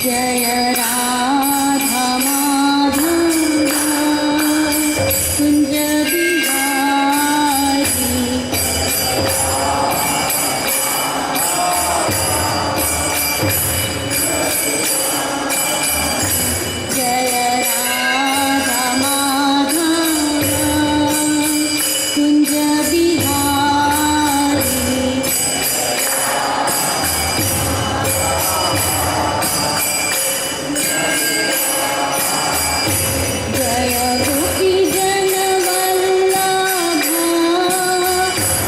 जय राधा माधव कुंज बिहारी। जय राधा माधव कुंज बिहारी। जय गोपी जन वल्लभ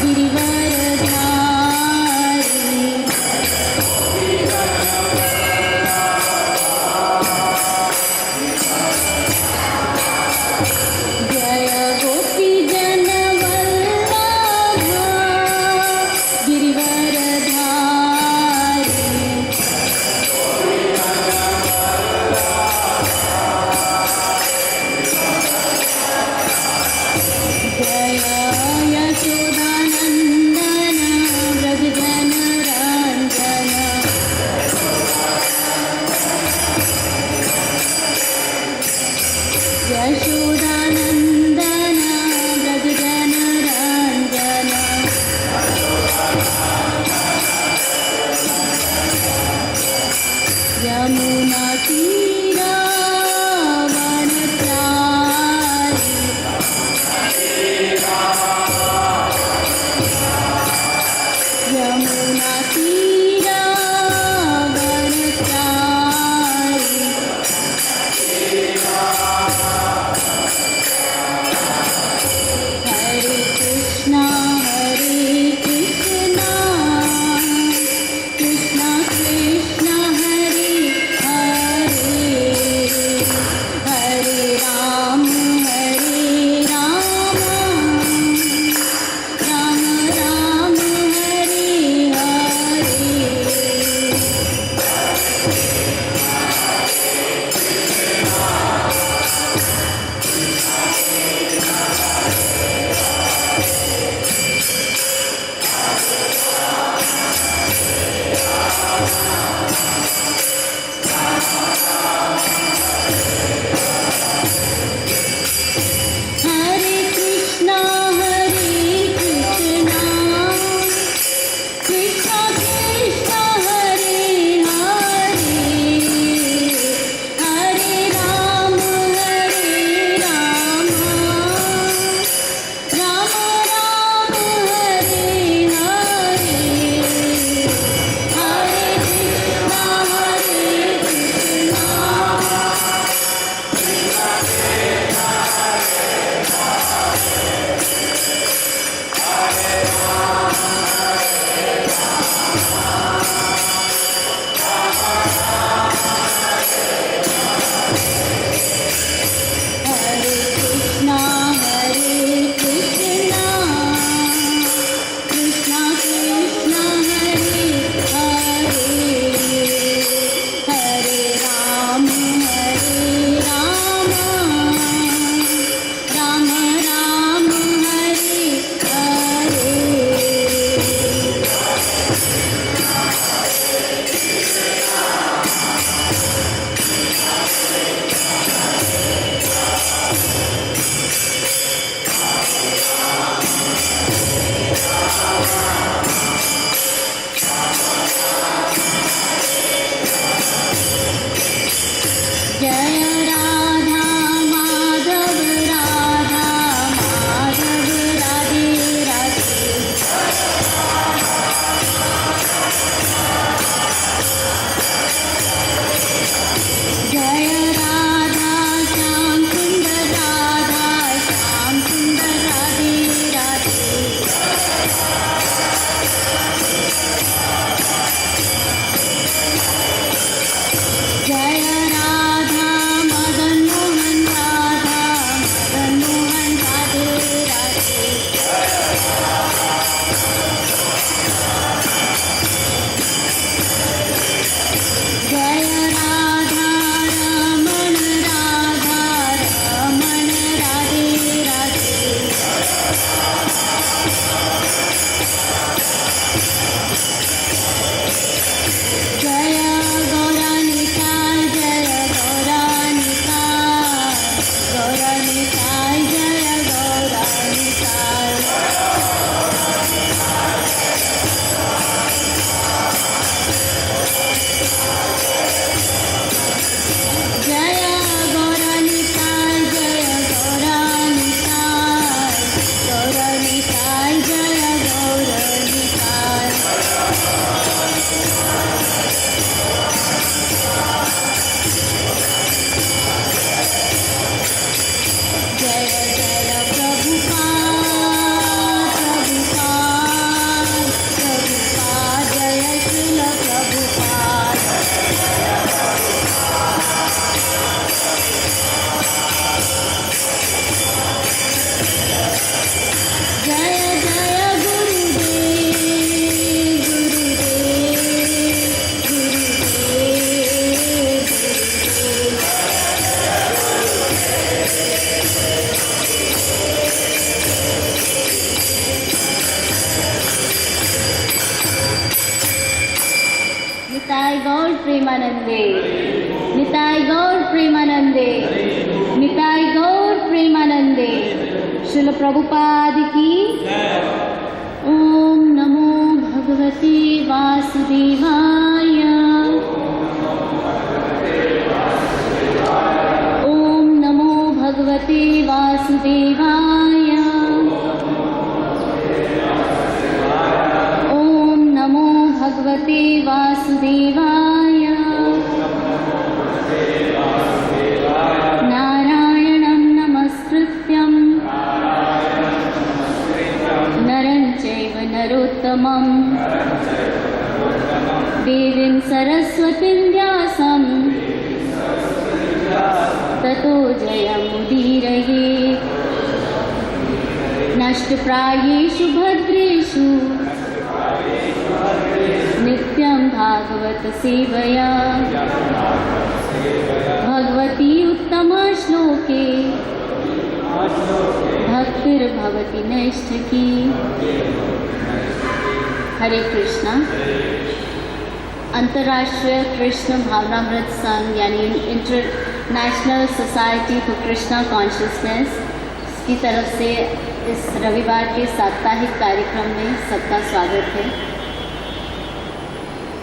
गिरिवरधारी। जय गोपी जन वल्लभ गिरिवरधारी। जय यशोदानन्दन व्रज जनरञ्जन। यशोदानन्दन व्रज जनरञ्जन। यमुना तीरावनचारी। यमुना तीरावनचारी। हरे कृष्णा कृष्णा कृष्णा हरे हरे, हरे राम राम राम हरे हरे। हरे कृष्णा कृष्णा कृष्णा हरे हरे, हरे राम राम राम हरे हरे। हरे कृष्णा कृष्णा निताय गौर प्रेमानंदे, निताय गौर प्रेमानंदे, निताय गौर प्रेमानंदे। श्रील प्रभुपाद की ओम नमो भगवते वासुदेवाय। ओम नमो भगवते वासुदेवाय। ओम नमो भगवते वासुदेवाय। नारायणं नमस्कृत्यं नरं चैव नरोत्तमं देवीं सरस्वतीं व्यासं ततो जयमुदीरयेत्। नष्टप्रायेषु भद्रेषु नित्यं भागवत सेवया भगवती उत्तमश्लोके भक्तिर्भवति नैष्ठिकी। हरे कृष्णा। अंतर्राष्ट्रीय कृष्ण भावनामृत संघ यानी international society for Krishna consciousness की तरफ से इस रविवार के साप्ताहिक कार्यक्रम में सबका स्वागत है।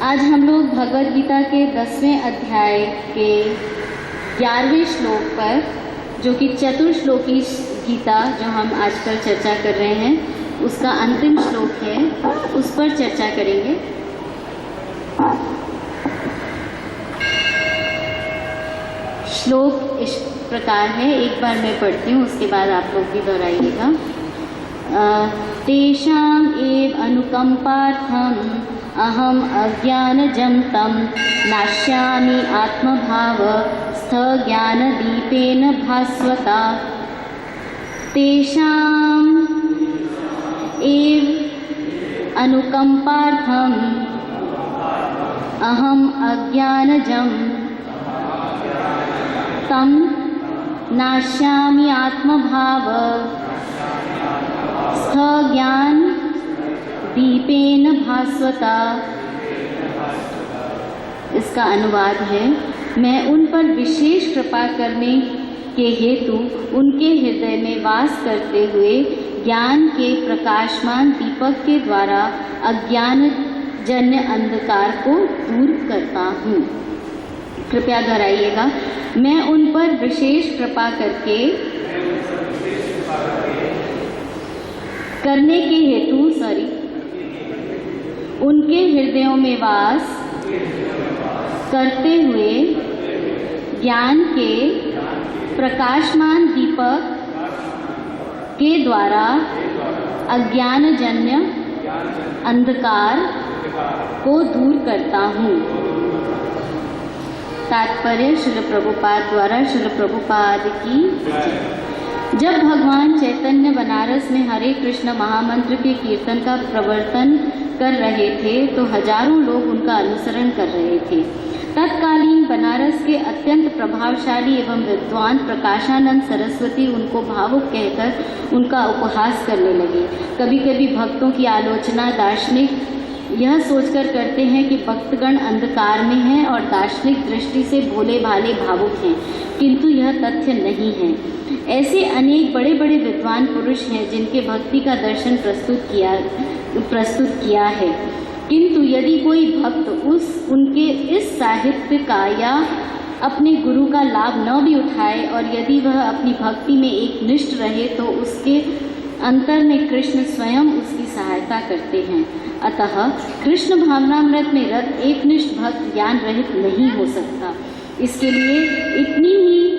आज हम लोग भगवद गीता के 10वें अध्याय के 11वें श्लोक पर, जो कि चतुर्श्लोकी गीता जो हम आजकल चर्चा कर रहे हैं, उसका अंतिम श्लोक है, उस पर चर्चा करेंगे। श्लोक इस प्रकार है, एक बार मैं पढ़ती हूँ, उसके बाद आप लोग भी दोहराइएगा। तेषाम् एव अनुकंपार्थम अहम अज्ञानजं तं नाश्यामि आत्मभाव स्थज्ञानदीपेन भास्वता। तेषाम् एव अनुकंपार्थम अहम अज्ञानजं तं नाश्यामि आत्मभाव स्थज्ञान दीपेन भास्वता। इसका अनुवाद है, मैं उन पर विशेष कृपा करने के हेतु उनके हृदय में वास करते हुए ज्ञान के प्रकाशमान दीपक के द्वारा अज्ञान जन्य अंधकार को दूर करता हूँ। कृपया दोहराइएगा। मैं उन पर विशेष कृपा करने के हेतु उनके हृदयों में वास करते हुए ज्ञान के प्रकाशमान दीपक के द्वारा अज्ञानजन्य अंधकार को दूर करता हूँ। तात्पर्य श्रील प्रभुपाद द्वारा। श्रील प्रभुपाद की जब भगवान चैतन्य बनारस में हरे कृष्ण महामंत्र के कीर्तन का प्रवर्तन कर रहे थे तो हजारों लोग उनका अनुसरण कर रहे थे। तत्कालीन बनारस के अत्यंत प्रभावशाली एवं विद्वान प्रकाशानंद सरस्वती उनको भावुक कहकर उनका उपहास करने लगे। कभी कभी भक्तों की आलोचना दार्शनिक यह सोचकर करते हैं कि भक्तगण अंधकार में हैं और दार्शनिक दृष्टि से भोले भाले भावुक हैं, किंतु यह तथ्य नहीं है। ऐसे अनेक बड़े बड़े विद्वान पुरुष हैं जिनके भक्ति का दर्शन प्रस्तुत किया है, किंतु यदि कोई भक्त उनके इस साहित्य का या अपने गुरु का लाभ न भी उठाए और यदि वह अपनी भक्ति में एक निष्ठ रहे तो उसके अंतर में कृष्ण स्वयं उसकी सहायता करते हैं। अतः कृष्ण भावनामृत में रत एकनिष्ठ भक्त ज्ञान रहित नहीं हो सकता। इसके लिए इतनी ही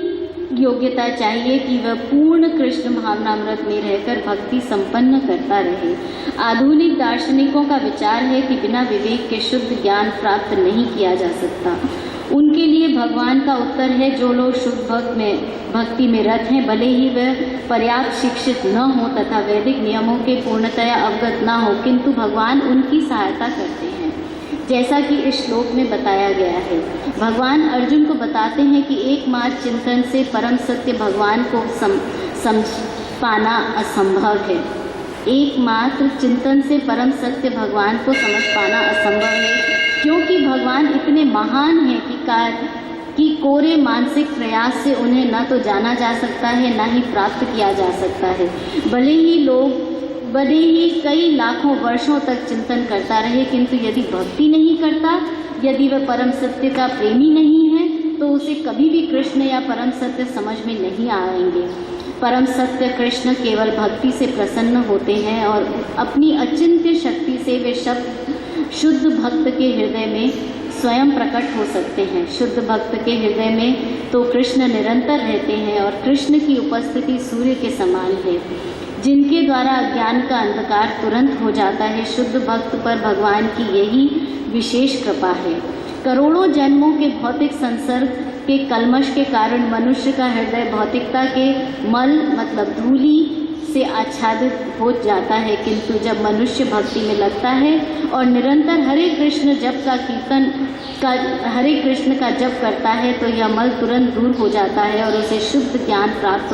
योग्यता चाहिए कि वह पूर्ण कृष्ण भावनामृत में रहकर भक्ति संपन्न करता रहे। आधुनिक दार्शनिकों का विचार है कि बिना विवेक के शुद्ध ज्ञान प्राप्त नहीं किया जा सकता। उनके लिए भगवान का उत्तर है, जो लोग शुद्ध भक्ति में रत हैं, भले ही वह पर्याप्त शिक्षित न हो तथा वैदिक नियमों के पूर्णतया अवगत न हो, किंतु भगवान उनकी सहायता करते हैं, जैसा कि इस श्लोक में बताया गया है। भगवान अर्जुन को बताते हैं कि एकमात्र चिंतन से परम सत्य भगवान को समझ पाना असंभव है। एकमात्र चिंतन से परम सत्य भगवान को समझ पाना असंभव है, क्योंकि भगवान इतने महान हैं कि कोरे मानसिक प्रयास से उन्हें न तो जाना जा सकता है, न ही प्राप्त किया जा सकता है। भले ही कई लाखों वर्षों तक चिंतन करता रहे, किंतु यदि भक्ति नहीं करता, यदि वह परम सत्य का प्रेमी नहीं है, तो उसे कभी भी कृष्ण या परम सत्य समझ में नहीं आएंगे। परम सत्य कृष्ण केवल भक्ति से प्रसन्न होते हैं और अपनी अचिंत्य शक्ति से वे शुद्ध भक्त के हृदय में स्वयं प्रकट हो सकते हैं। शुद्ध भक्त के हृदय में तो कृष्ण निरंतर रहते हैं और कृष्ण की उपस्थिति सूर्य के समान है, जिनके द्वारा अज्ञान का अंधकार तुरंत हो जाता है। शुद्ध भक्त पर भगवान की यही विशेष कृपा है। करोड़ों जन्मों के भौतिक संसर्ग के कलमश के कारण मनुष्य का हृदय भौतिकता के मल मतलब धूलि से आच्छादित हो जाता है, किंतु जब मनुष्य भक्ति में लगता है और निरंतर हरे कृष्ण का जप करता है, तो यह मल तुरंत दूर हो जाता है और उसे शुद्ध ज्ञान प्राप्त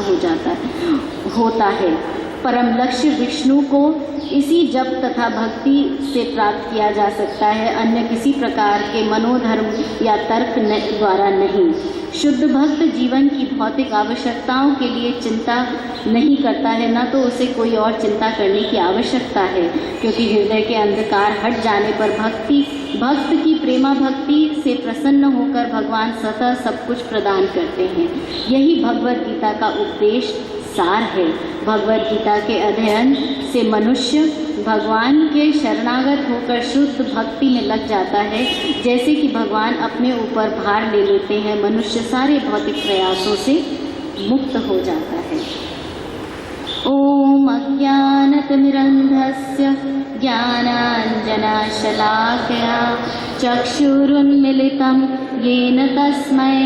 होता है। परम लक्ष्य विष्णु को इसी जप तथा भक्ति से प्राप्त किया जा सकता है, अन्य किसी प्रकार के मनोधर्म या तर्क द्वारा नहीं। शुद्ध भक्त जीवन की भौतिक आवश्यकताओं के लिए चिंता नहीं करता है, न तो उसे कोई और चिंता करने की आवश्यकता है, क्योंकि हृदय के अंधकार हट जाने पर भक्त की प्रेमा भक्ति से प्रसन्न होकर भगवान स्वतः सब कुछ प्रदान करते हैं। यही भगवद गीता का उपदेश सार है। भगवद गीता के अध्ययन से मनुष्य भगवान के शरणागत होकर शुद्ध भक्ति में लग जाता है। जैसे कि भगवान अपने ऊपर भार ले लेते हैं, मनुष्य सारे भौतिक प्रयासों से मुक्त हो जाता है। ओम अज्ञानतिमिरन्धस्य ज्ञानाञ्जनशलाकया चक्षुरुन्मिलितं येन तस्मै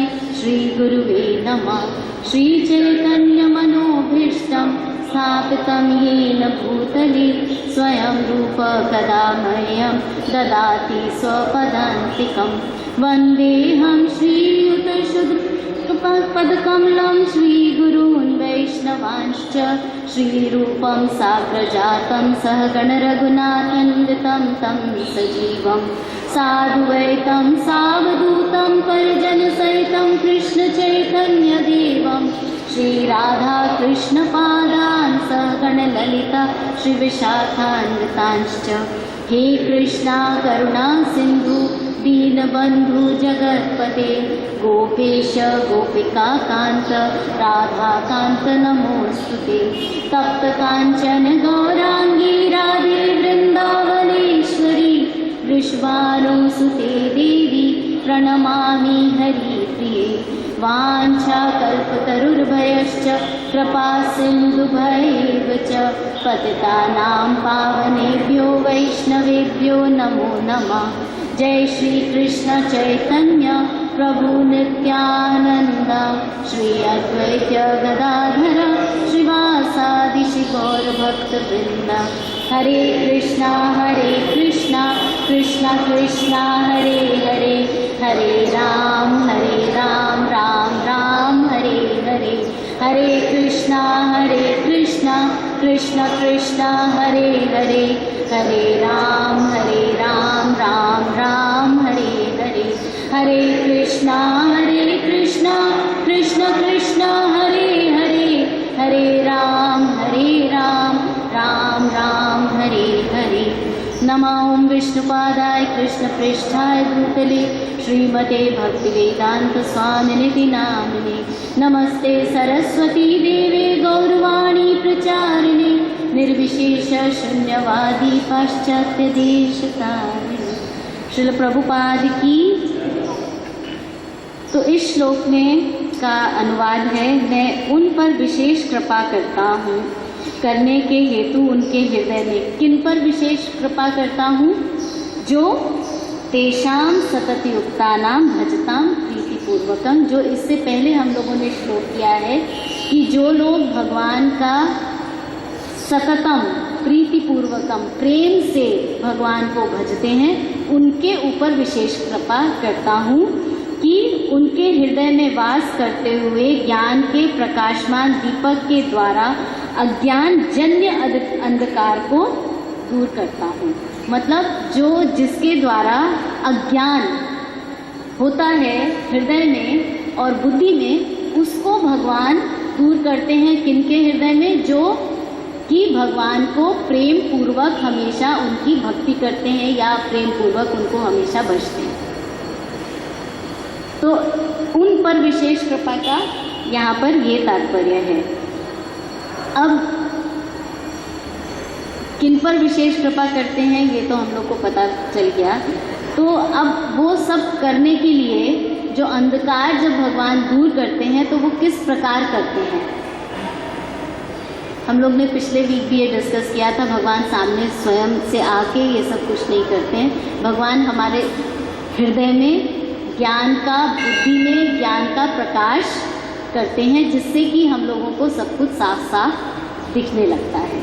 श्रीगुरुवे नमः। श्रीचैतन्यमनोभीष्टं स्थापितं येन भूतले स्वयं रूप कदा मह्यं ददाति स्वपदान्तिकं। वन्देऽहं श्रीयुतपदकमलं श्रीगुरून् वैष्णवांश्च श्रीरूपं साग्रजातं सहगणरघुनाथन्वितं तं सजीवं साधुवैतं सावधूतं परिजनसहितं कृष्णचैतन्यदेवं श्रीराधाकृष्णपादान् सहगणललिता श्रीविशाखान्वितांश्च। हे कृष्णा करुणा सिन्धु दीनबन्धु जगत्पते गोपेश गोपिकाकान्त राधाकान्त नमोऽस्तुते। तप्तकाञ्चन गौराङ्गी राधे वृन्दावनेश्वरी वृषभानुसुते देवी प्रणमामि हरिप्रिये। वाञ्छाकल्पतरुर्भयश्च कृपा सिन्धुभैव च पतितानां पावनेभ्यो वैष्णवेभ्यो नमो नमः। जय श्री कृष्ण चैतन्य प्रभु नित्यानंद श्री अद्वैत गदाधर श्रीवासादि गौरभक्तवृंद। हरे कृष्णा कृष्णा कृष्णा हरे हरे, हरे राम राम राम हरे हरे। हरे कृष्णा कृष्णा कृष्णा हरे हरे, हरे राम राम राम हरे हरे। हरे कृष्णा कृष्णा हरे हरे, हरे राम राम हरे हरे। नमः ओं विष्णुपादाय कृष्णपृष्ठाय भूतले श्रीमते भक्तिवेदांत स्वामिनिति नामिने। नमस्ते सरस्वती देवे गौरवाणी प्रचारिणे निर्विशेष शून्यवादी पाश्चात्य देश तारिणी। श्रील प्रभुपाद की। तो इस श्लोक में का अनुवाद है, मैं उन पर विशेष कृपा करता हूँ करने के हेतु उनके हृदय में। किन पर विशेष कृपा करता हूँ? जो तेषाम सततयुक्तानाम भजताम प्रीतिपूर्वकम। जो इससे पहले हम लोगों ने श्लोक किया है कि जो लोग भगवान का सततम प्रीतिपूर्वकम प्रेम से भगवान को भजते हैं, उनके ऊपर विशेष कृपा करता हूँ कि उनके हृदय में वास करते हुए ज्ञान के प्रकाशमान दीपक के द्वारा अज्ञान जन्य अंधकार को दूर करता हूँ। मतलब जिसके द्वारा अज्ञान होता है हृदय में और बुद्धि में, उसको भगवान दूर करते हैं। किनके हृदय में? जो कि भगवान को प्रेम पूर्वक हमेशा उनकी भक्ति करते हैं या प्रेम पूर्वक उनको हमेशा भजते हैं। तो उन पर विशेष कृपा का यहाँ पर ये तात्पर्य है। अब किन पर विशेष कृपा करते हैं ये तो हम लोग को पता चल गया। तो अब वो सब करने के लिए जो अंधकार जब भगवान दूर करते हैं तो वो किस प्रकार करते हैं? हम लोग ने पिछले वीक भी ये डिस्कस किया था। भगवान सामने स्वयं से आके ये सब कुछ नहीं करते हैं। भगवान हमारे हृदय में ज्ञान का, बुद्धि में ज्ञान का प्रकाश करते हैं, जिससे कि हम लोगों को सब कुछ साफ साफ दिखने लगता है।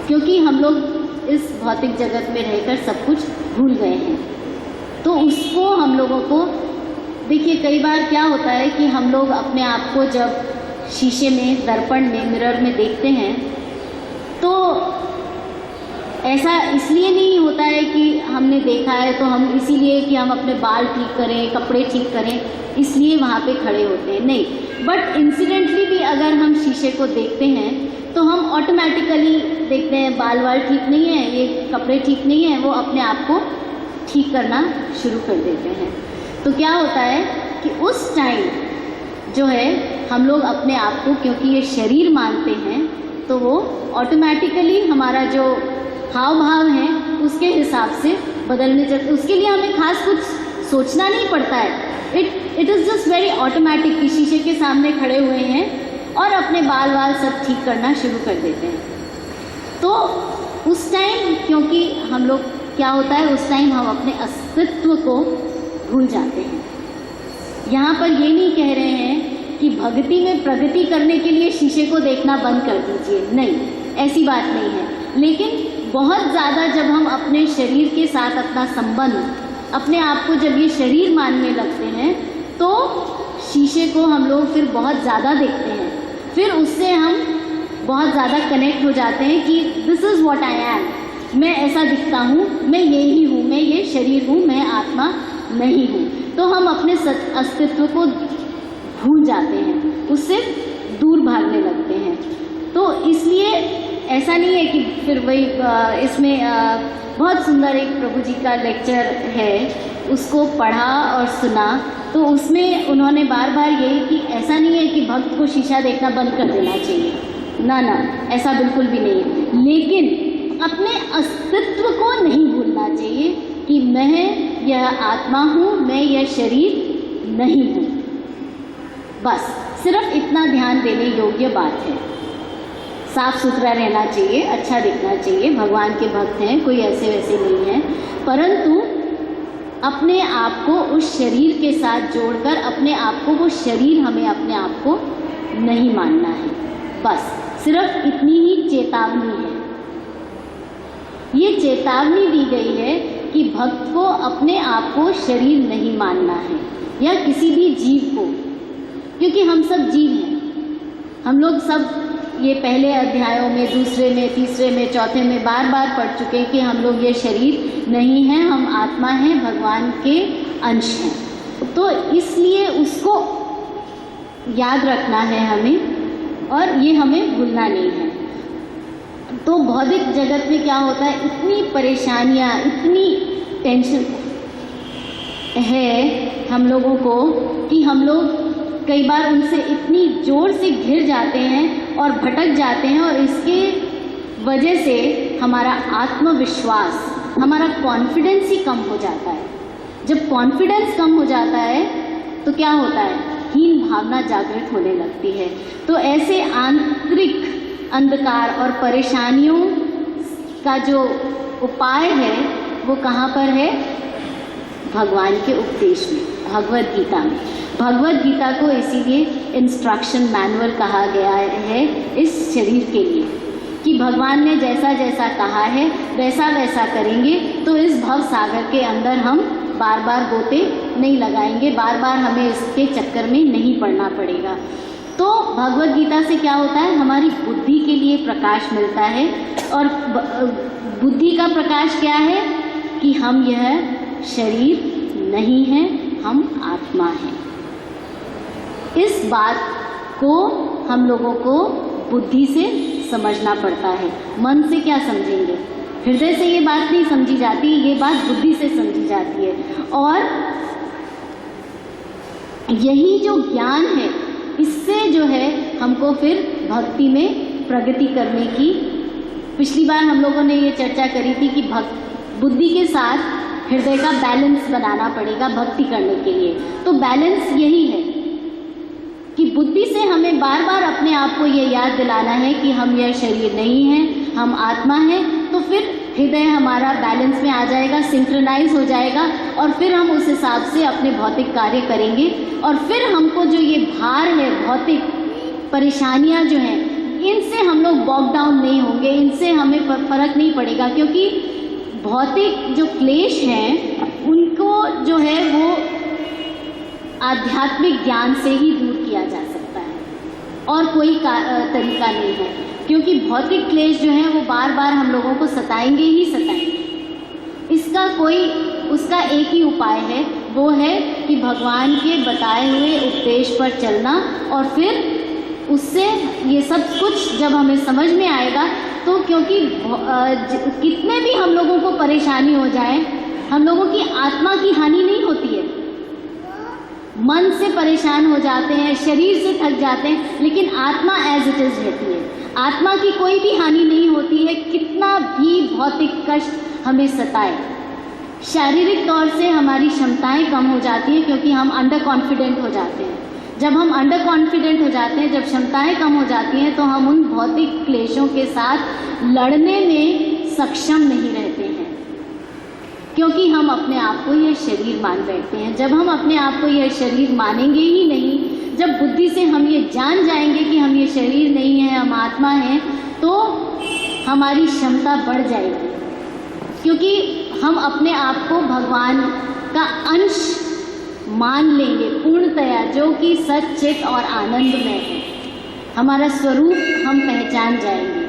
क्योंकि हम लोग इस भौतिक जगत में रहकर सब कुछ भूल गए हैं, तो उसको हम लोगों को देखिए, कई बार क्या होता है कि हम लोग अपने आप को जब शीशे में, दर्पण में, मिरर में देखते हैं तो ऐसा इसलिए नहीं होता है कि हमने देखा है तो हम इसीलिए कि हम अपने बाल ठीक करें, कपड़े ठीक करें, इसलिए वहाँ पे खड़े होते हैं, नहीं। बट इंसिडेंटली भी अगर हम शीशे को देखते हैं तो हम ऑटोमेटिकली देखते हैं बाल वाल ठीक नहीं है, ये कपड़े ठीक नहीं है, वो अपने आप को ठीक करना शुरू कर देते हैं। तो क्या होता है कि उस टाइम जो है हम लोग अपने आप को, क्योंकि ये शरीर मानते हैं, तो वो ऑटोमेटिकली हमारा जो हाव भाव है उसके हिसाब से बदलने चलते। उसके लिए हमें खास कुछ सोचना नहीं पड़ता है। It is just very automatic कि शीशे के सामने खड़े हुए हैं और अपने बाल वाल सब ठीक करना शुरू कर देते हैं। तो उस टाइम क्योंकि हम लोग क्या होता है, उस टाइम हम अपने अस्तित्व को भूल जाते हैं। यहाँ पर ये नहीं कह रहे हैं कि भक्ति में प्रगति करने के लिए शीशे को देखना बंद कर दीजिए, नहीं, ऐसी बात नहीं है। लेकिन बहुत ज़्यादा जब हम अपने शरीर के साथ अपना संबंध, अपने आप को जब ये शरीर मानने लगते हैं तो शीशे को हम लोग फिर बहुत ज़्यादा देखते हैं, फिर उससे हम बहुत ज़्यादा कनेक्ट हो जाते हैं कि this is what I am, मैं ऐसा दिखता हूँ, मैं यही हूँ, मैं ये शरीर हूँ, मैं आत्मा नहीं हूँ। तो हम अपने अस्तित्व को भूल जाते हैं, उससे दूर भागने लगते हैं। तो इसलिए ऐसा नहीं है कि फिर वही इसमें बहुत सुंदर एक प्रभु जी का लेक्चर है, उसको पढ़ा और सुना, तो उसमें उन्होंने बार बार यही कि ऐसा नहीं है कि भक्त को शीशा देखना बंद कर देना चाहिए, ना ना, ऐसा बिल्कुल भी नहीं है। लेकिन अपने अस्तित्व को नहीं भूलना चाहिए कि मैं यह आत्मा हूँ, मैं यह शरीर नहीं हूँ। बस सिर्फ इतना ध्यान देने योग्य बात है। साफ सुथरा रहना चाहिए, अच्छा दिखना चाहिए, भगवान के भक्त हैं, कोई ऐसे वैसे नहीं है, परंतु अपने आप को उस शरीर के साथ जोड़कर अपने आप को, वो शरीर हमें अपने आप को नहीं मानना है। बस सिर्फ इतनी ही चेतावनी है। ये चेतावनी दी गई है कि भक्त को अपने आप को शरीर नहीं मानना है या किसी भी जीव को, क्योंकि हम सब जीव हैं। हम लोग सब ये पहले अध्यायों में, दूसरे में, तीसरे में, चौथे में बार बार पढ़ चुके हैं कि हम लोग ये शरीर नहीं हैं, हम आत्मा हैं, भगवान के अंश हैं। तो इसलिए उसको याद रखना है हमें, और ये हमें भूलना नहीं है। तो भौतिक जगत में क्या होता है, इतनी परेशानियाँ, इतनी टेंशन है हम लोगों को कि हम लोग कई बार उनसे इतनी जोर से घिर जाते हैं और भटक जाते हैं, और इसके वजह से हमारा आत्मविश्वास, हमारा कॉन्फिडेंस ही कम हो जाता है। जब कॉन्फिडेंस कम हो जाता है तो क्या होता है, हीन भावना जागृत होने लगती है। तो ऐसे आंतरिक अंधकार और परेशानियों का जो उपाय है वो कहाँ पर है, भगवान के उपदेश में, भगवद गीता में। भगवद गीता को इसीलिए इंस्ट्रक्शन मैनुअल कहा गया है इस शरीर के लिए, कि भगवान ने जैसा जैसा कहा है वैसा वैसा करेंगे तो इस भव सागर के अंदर हम बार बार गोते नहीं लगाएंगे, बार बार हमें इसके चक्कर में नहीं पड़ना पड़ेगा। तो भगवद गीता से क्या होता है, हमारी बुद्धि के लिए प्रकाश मिलता है। और बुद्धि का प्रकाश क्या है कि हम यह शरीर नहीं हैं, हम आत्मा हैं। इस बात को हम लोगों को बुद्धि से समझना पड़ता है, मन से क्या समझेंगे, हृदय से ये बात नहीं समझी जाती, ये बात बुद्धि से समझी जाती है। और यही जो ज्ञान है इससे जो है हमको फिर भक्ति में प्रगति करने की, पिछली बार हम लोगों ने ये चर्चा करी थी कि बुद्धि के साथ हृदय का बैलेंस बनाना पड़ेगा भक्ति करने के लिए। तो बैलेंस यही है कि बुद्धि से हमें बार बार अपने आप को ये याद दिलाना है कि हम यह शरीर नहीं हैं, हम आत्मा हैं। तो फिर हृदय हमारा बैलेंस में आ जाएगा, सिंक्रोनाइज हो जाएगा, और फिर हम उस हिसाब से अपने भौतिक कार्य करेंगे। और फिर हमको जो ये भार है, भौतिक परेशानियां जो हैं, इनसे हम लोग बॉक डाउन नहीं होंगे, इनसे हमें फर्क नहीं पड़ेगा, क्योंकि भौतिक जो क्लेश हैं उनको जो है वो आध्यात्मिक ज्ञान से ही दूर किया जा सकता है, और कोई तरीका नहीं है। क्योंकि भौतिक क्लेश जो है वो बार बार हम लोगों को सताएंगे ही सताएंगे। इसका उसका एक ही उपाय है, वो है कि भगवान के बताए हुए उपदेश पर चलना। और फिर उससे ये सब कुछ जब हमें समझ में आएगा तो, क्योंकि कितने भी हम लोगों को परेशानी हो जाए, हम लोगों की आत्मा की हानि नहीं होती है। मन से परेशान हो जाते हैं, शरीर से थक जाते हैं, लेकिन आत्मा एज इट इज रहती है। आत्मा की कोई भी हानि नहीं होती है, कितना भी भौतिक कष्ट हमें सताए। शारीरिक तौर से हमारी क्षमताएं कम हो जाती हैं, क्योंकि हम अंडर कॉन्फिडेंट हो जाते हैं। जब हम अंडर कॉन्फिडेंट हो जाते हैं, जब क्षमताएं कम हो जाती हैं, तो हम उन भौतिक क्लेशों के साथ लड़ने में सक्षम नहीं रहते हैं, क्योंकि हम अपने आप को यह शरीर मान बैठते हैं। जब हम अपने आप को यह शरीर मानेंगे ही नहीं, जब बुद्धि से हम ये जान जाएंगे कि हम ये शरीर नहीं है, हम आत्मा हैं, तो हमारी क्षमता बढ़ जाएगी, क्योंकि हम अपने आप को भगवान का अंश मान लेंगे पूर्णतया, जो कि सच्चित और आनंदमय है। हमारा स्वरूप हम पहचान जाएंगे,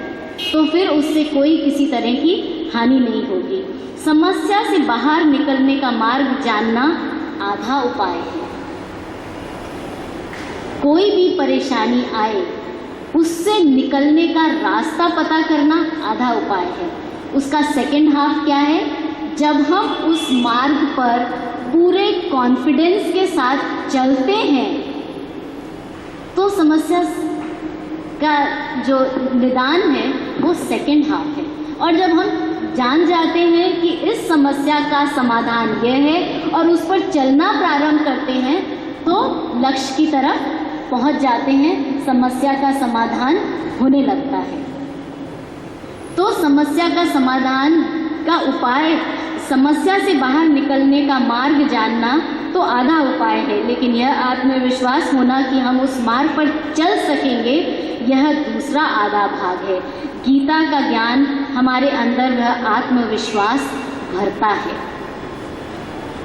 तो फिर उससे कोई किसी तरह की हानि नहीं होगी। समस्या से बाहर निकलने का मार्ग जानना आधा उपाय है। कोई भी परेशानी आए, उससे निकलने का रास्ता पता करना आधा उपाय है। उसका सेकंड हाफ क्या है, जब हम उस मार्ग पर पूरे कॉन्फिडेंस के साथ चलते हैं तो समस्या का जो निदान है वो सेकंड हाफ है। और जब हम जान जाते हैं कि इस समस्या का समाधान यह है और उस पर चलना प्रारंभ करते हैं, तो लक्ष्य की तरफ पहुंच जाते हैं, समस्या का समाधान होने लगता है। तो समस्या का समाधान का उपाय, समस्या से बाहर निकलने का मार्ग जानना तो आधा उपाय है, लेकिन यह आत्मविश्वास होना कि हम उस मार्ग पर चल सकेंगे, यह दूसरा आधा भाग है। गीता का ज्ञान हमारे अंदर वह आत्मविश्वास भरता है।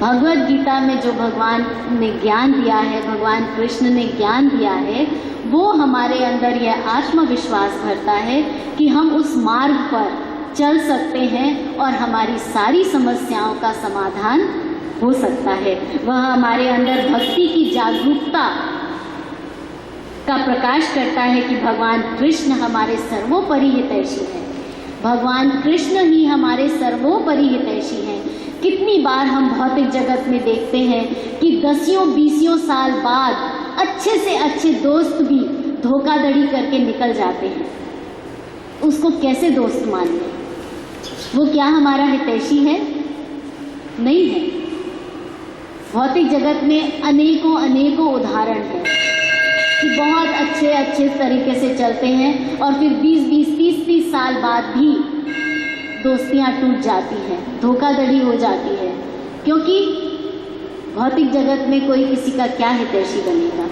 भगवद गीता में जो भगवान ने ज्ञान दिया है, भगवान कृष्ण ने ज्ञान दिया है, वो हमारे अंदर यह आत्मविश्वास भरता है कि हम उस मार्ग पर चल सकते हैं और हमारी सारी समस्याओं का समाधान हो सकता है। वह हमारे अंदर भक्ति की जागरूकता का प्रकाश करता है कि भगवान कृष्ण हमारे सर्वोपरि हितैषी हैं। भगवान कृष्ण ही हमारे सर्वोपरि हितैषी हैं। कितनी बार हम भौतिक जगत में देखते हैं कि 10-20 साल बाद अच्छे से अच्छे दोस्त भी धोखाधड़ी करके निकल जाते हैं। उसको कैसे दोस्त मान लें? वो क्या हमारा हितैषी है? नहीं है। भौतिक जगत में अनेकों अनेकों उदाहरण हैं कि बहुत अच्छे अच्छे तरीके से चलते हैं और फिर 20-20, 30-30 साल बाद भी दोस्तियां टूट जाती हैं, धोखाधड़ी हो जाती है, क्योंकि भौतिक जगत में कोई किसी का क्या हितैषी बनेगा।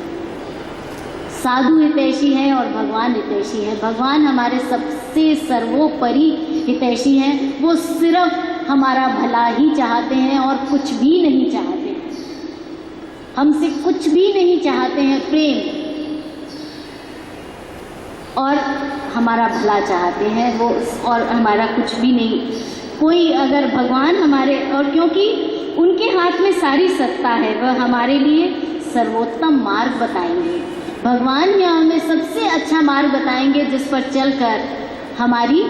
साधु हितैषी है और भगवान हितैषी है। भगवान हमारे सबसे सर्वोपरि हितैषी हैं। वो सिर्फ हमारा भला ही चाहते हैं और कुछ भी नहीं चाहते हैं। हमसे कुछ भी नहीं चाहते हैं, प्रेम और हमारा भला चाहते हैं वो, और हमारा कुछ भी नहीं। कोई अगर भगवान हमारे, और क्योंकि उनके हाथ में सारी सत्ता है, वह हमारे लिए सर्वोत्तम मार्ग बताएंगे। भगवान ही हमें सबसे अच्छा मार्ग बताएंगे जिस पर चलकर हमारी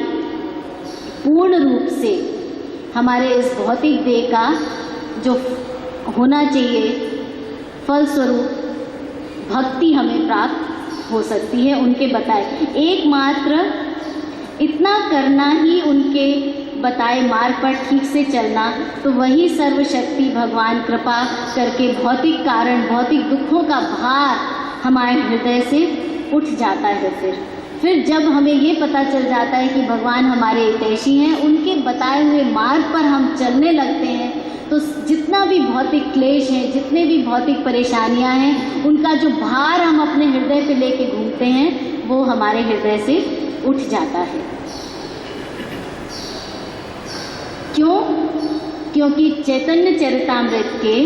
पूर्ण रूप से हमारे इस भौतिक देह का जो होना चाहिए फलस्वरूप भक्ति हमें प्राप्त हो सकती है। उनके बताए एकमात्र इतना करना ही, उनके बताए मार्ग पर ठीक से चलना, तो वही सर्वशक्ति भगवान कृपा करके भौतिक कारण, भौतिक दुखों का भार हमारे हृदय से उठ जाता है। फिर जब हमें ये पता चल जाता है कि भगवान हमारे हितैषी हैं, उनके बताए हुए मार्ग पर हम चलने लगते हैं, तो जितना भी भौतिक क्लेश है, जितने भी भौतिक परेशानियां हैं, उनका जो भार हम अपने हृदय पे लेके घूमते हैं, वो हमारे हृदय से उठ जाता है। क्यों? क्योंकि चैतन्य चरितामृत के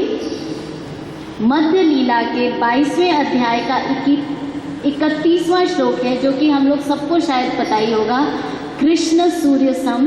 मध्य लीला के 22वें अध्याय का 31वां श्लोक है, जो कि हम लोग सबको शायद पता ही होगा। कृष्ण सूर्य सम